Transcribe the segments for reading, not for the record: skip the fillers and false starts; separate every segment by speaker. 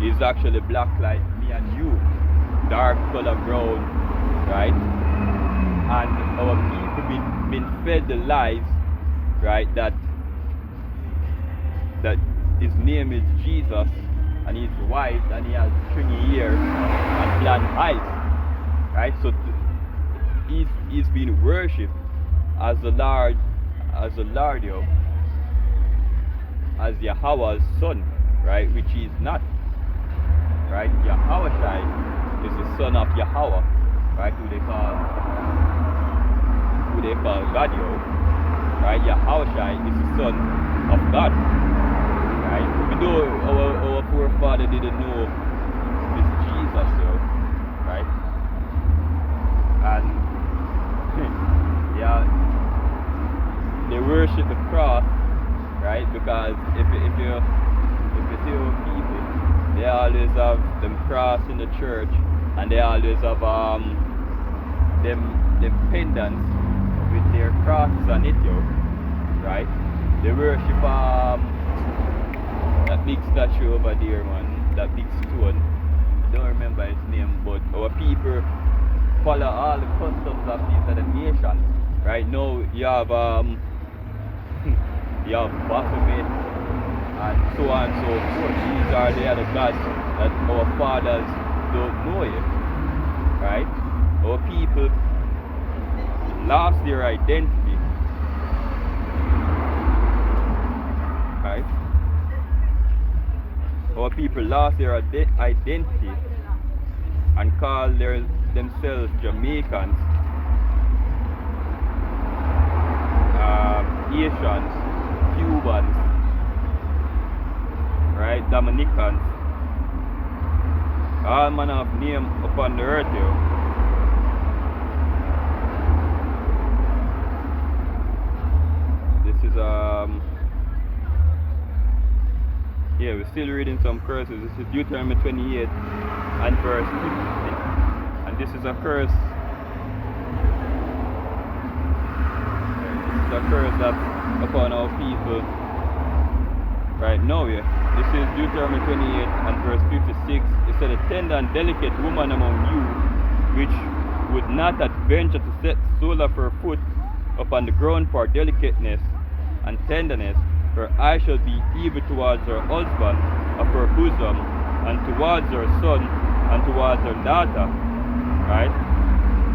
Speaker 1: is actually black like me and you, dark color brown, right? And our people been fed the lies, right? That his name is Jesus, and he's white, and he has stringy hair and blonde eyes, right? So he's been worshipped as the Lord, yo, as Yahweh's son, right? Which he is not, right? Yahweh is the son of Yahweh, right? Who they call God, yo, right? Yahweh is the son of God, right? Even though our forefather didn't know this Jesus, yo, right? And yeah, they worship the cross, right? Because if you see our people, they always have them cross in the church, and they always have them pendants with their crosses on it, yo, right? They worship that big statue over there, man, that big stone. I don't remember his name, but our people follow all the customs of these other nations, right? Now you have you have Baphomet and so on and so forth. These are the other gods that our fathers don't know yet, right? Our people lost their identity, right? Our people lost their identity and call themselves Jamaicans, Asians, Cubans, right? Dominicans, all manner of name upon the earth, yo. This is yeah, we're still reading some curses. This is Deuteronomy 28 and verse 50, and this is a curse. This is a curse that's upon our people right now, yeah. This is Deuteronomy 28 and verse 56. It said, "A tender and delicate woman among you, which would not adventure to set the sole of her foot upon the ground for delicateness and tenderness, her eye shall be evil towards her husband of her bosom, and towards her son, and towards her daughter," right?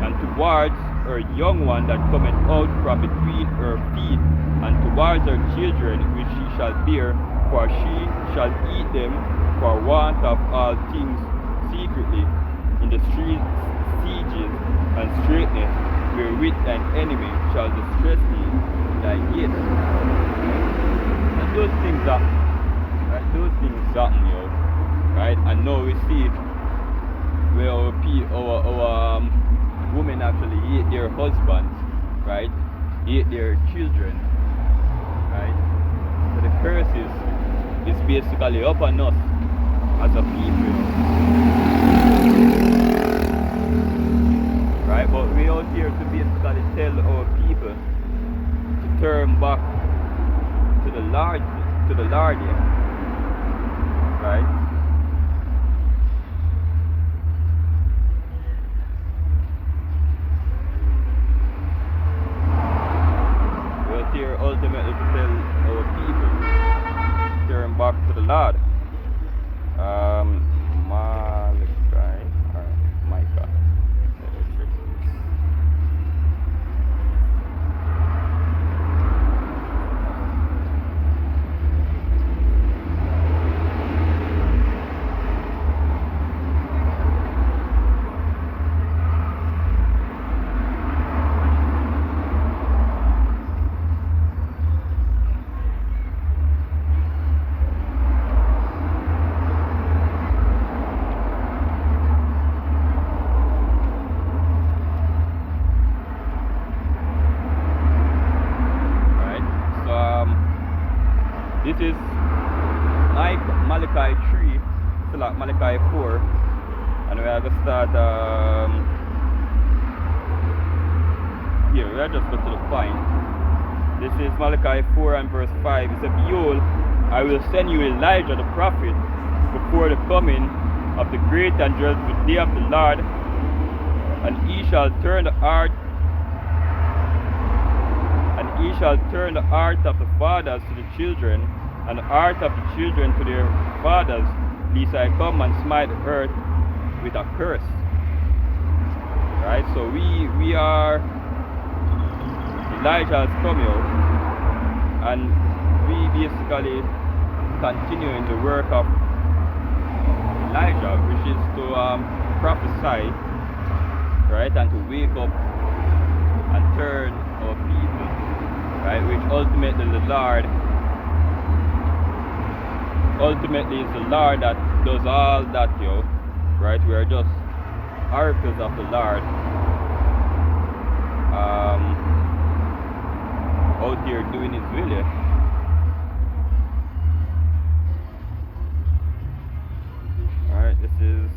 Speaker 1: "And towards her young one that cometh out from between her feet, and towards her children which she shall bear, for she shall eat them for want of all things secretly, in the streets, sieges, and straitness, wherewith thine enemy shall distress thee in thy gates." And those things happen, right? Those things happen, yo, right? And now we see where our women actually hate their husbands, right? Hate their children, right? So the curses is basically upon us as a people, right? But we out here to basically tell our people to turn back to the Lord, yeah, right? We're out here ultimately to tell our people to turn back to the Lord. Malachi or Micah. Let me check this. This is Malachi 3, so like Malachi 4, and we are going to start, here, we are just going to the point. This is Malachi 4 and verse 5. It says, "Behold, I will send you Elijah the prophet before the coming of the great and dreadful day of the Lord, and he shall turn the heart of the fathers to the children, and the heart of the children to their fathers, lest I come and smite the earth with a curse. Right? So we are Elijah's coming out, and we basically continue in the work of Elijah, which is to prophesy, right, and to wake up and turn our people, right, which ultimately is the Lord that does all that, right? We are just oracles of the Lord, out here doing his will, yeah. Alright, this is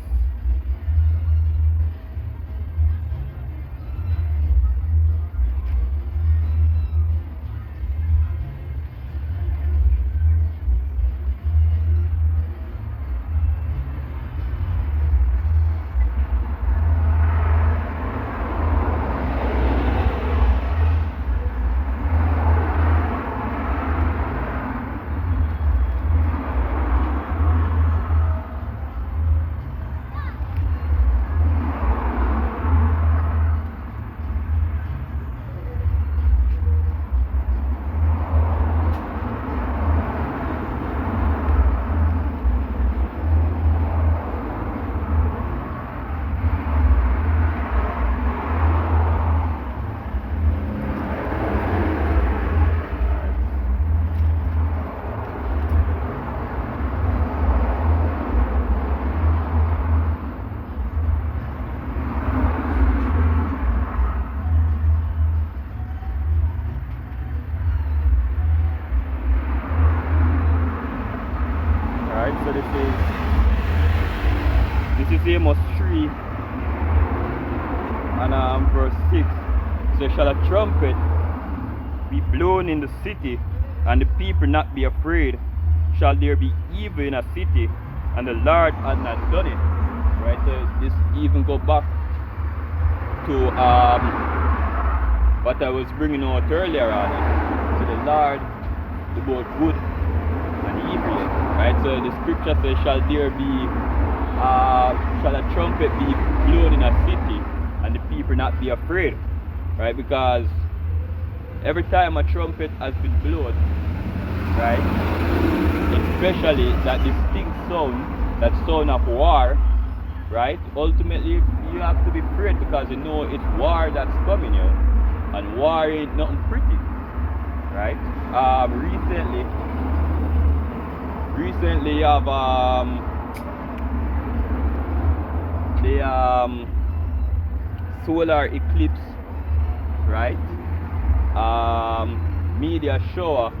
Speaker 1: so this is Amos 3 and verse 6. So shall a trumpet be blown in the city, and the people not be afraid? Shall there be evil in a city, and the Lord had not done it? Right, so this even go back to what I was bringing out earlier on. So the Lord, the both good and evil, right? So the scripture says, shall a trumpet be blown in a city, and the people not be afraid, right? Because every time a trumpet has been blown, right, especially that distinct sound, that sound of war, right, ultimately you have to be afraid, because you know it's war that's coming here, and war ain't nothing pretty, right? Recently you have the solar eclipse, right? Media shower,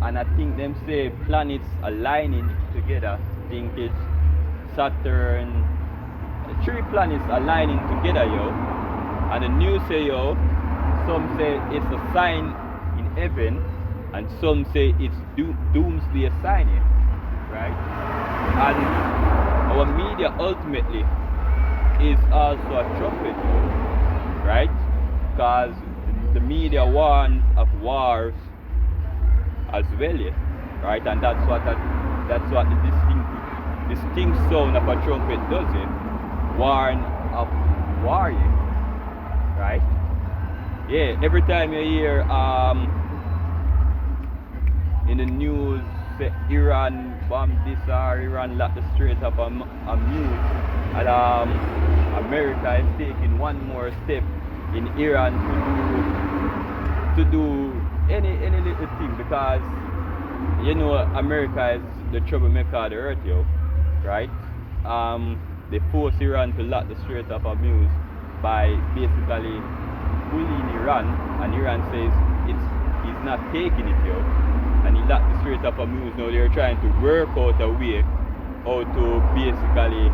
Speaker 1: and I think them say planets aligning together. I think it's Saturn, 3 planets aligning together, and the news say, some say it's a sign in heaven, and some say it's doomsday sign, right? And our media ultimately is also a trumpet, right? Because the media warns of wars as well, right? And that's what the distinct sound of a trumpet does, warn of war, right? Yeah, every time you hear in the news say Iran bomb this or Iran lock the Strait of Hormuz, and America is taking one more step in Iran to do any little thing, because America is the troublemaker of the earth, right? They force Iran to lock the Strait of Hormuz by basically bullying Iran, and Iran says he's not taking it, and he locked the Strait of Hormuz. Now they're trying to work out a way how to basically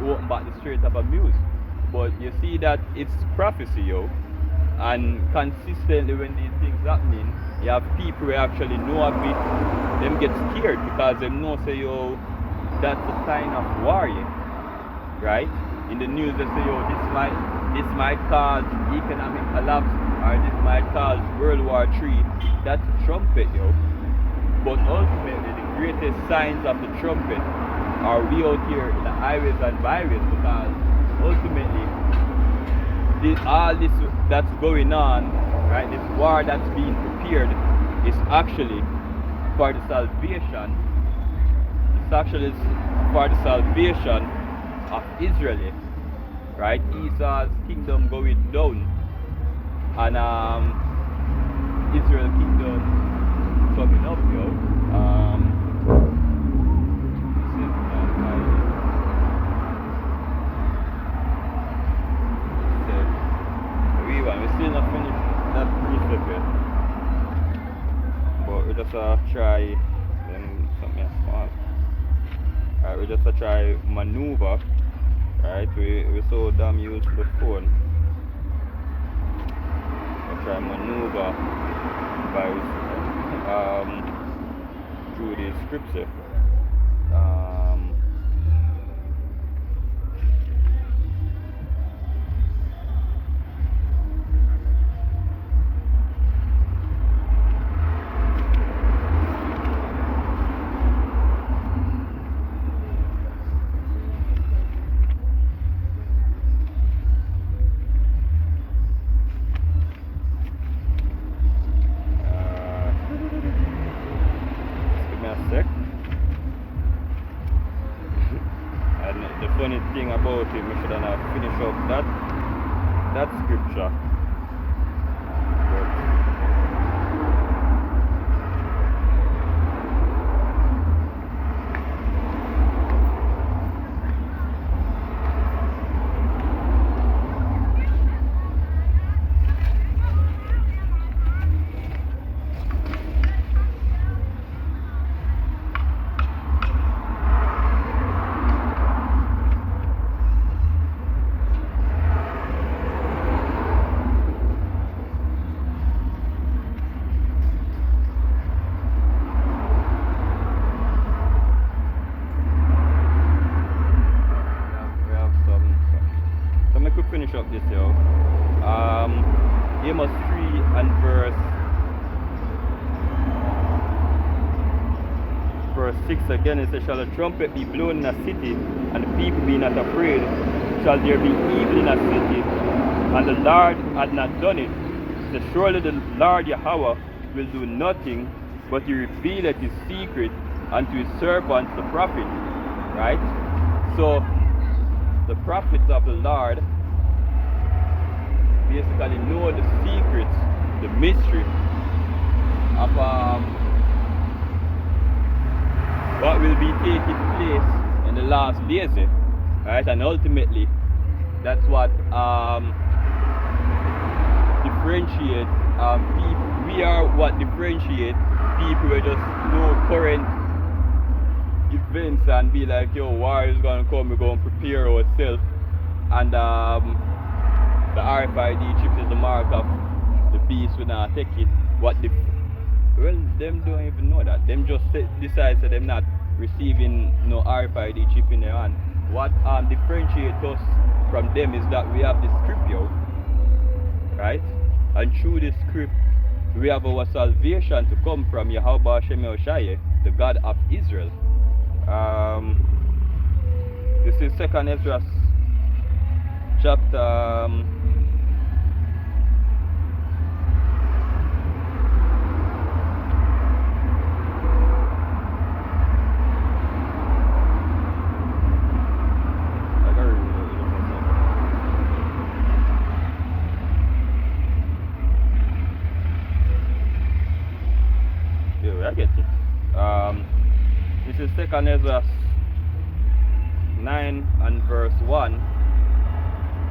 Speaker 1: open back the Strait of Hormuz. But you see that it's prophecy, And consistently when these things happening, you have people who actually know a bit, them get scared because they know say yo, that's a sign of war, yeah. Right? In the news they say yo, this might cause economic collapse or this might cause World War III. That's a trumpet, yo. But ultimately the greatest signs of the trumpet are we out here in the highways and byways, because ultimately all this that's going on, right, this war that's being prepared is actually for the salvation. It's actually for the salvation of Israel, right? Esau's kingdom going down, and Israel kingdom coming up, yo. We still not finished that precept yet, but we just try then something small. Alright, we just try maneuver. Right, we so damn used to the phone. We try maneuver by through the scripture. Sec. And the funny thing about it, we should have finished up that scripture. Finish up this, yo. Amos 3 and verse 6 again, it says, shall a trumpet be blown in a city, and the people be not afraid? Shall there be evil in a city, and the Lord had not done it? So surely the Lord Yahweh will do nothing, but he revealeth his secret unto his servants the prophet. Right? So the prophets of the Lord basically know the secrets, the mystery of what will be taking place in the last days, right? And ultimately, that's what differentiate people. We are what differentiate people who just know current events and be like, yo, war is gonna come, we're gonna prepare ourselves, and the RFID chip is the mark of the beast. We not take it. Well, them don't even know that. Them just decide that them not receiving no RFID chip in their hand. What differentiates us from them is that we have the script, yo, right? And through this script, we have our salvation to come from Yahweh Hashem Yoshai, the God of Israel. This is 2nd Ezra chapter 2nd Ezra 9 and verse 1.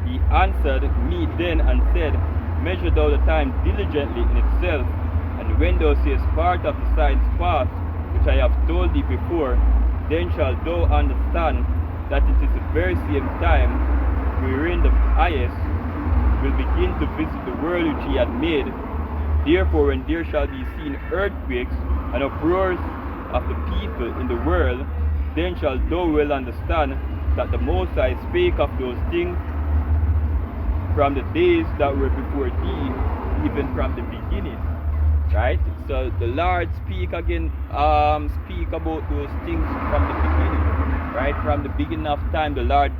Speaker 1: He answered me then and said, measure thou the time diligently in itself, and when thou seest part of the signs past, which I have told thee before, then shalt thou understand that it is the very same time wherein the highest will begin to visit the world which he had made. Therefore, when there shall be seen earthquakes and uproars of the people in the world, then shalt thou well understand that the Most High spake of those things from the days that were before thee, even from the beginning. Right? So the Lord speak again, speak about those things from the beginning. Right? From the beginning of time, the Lord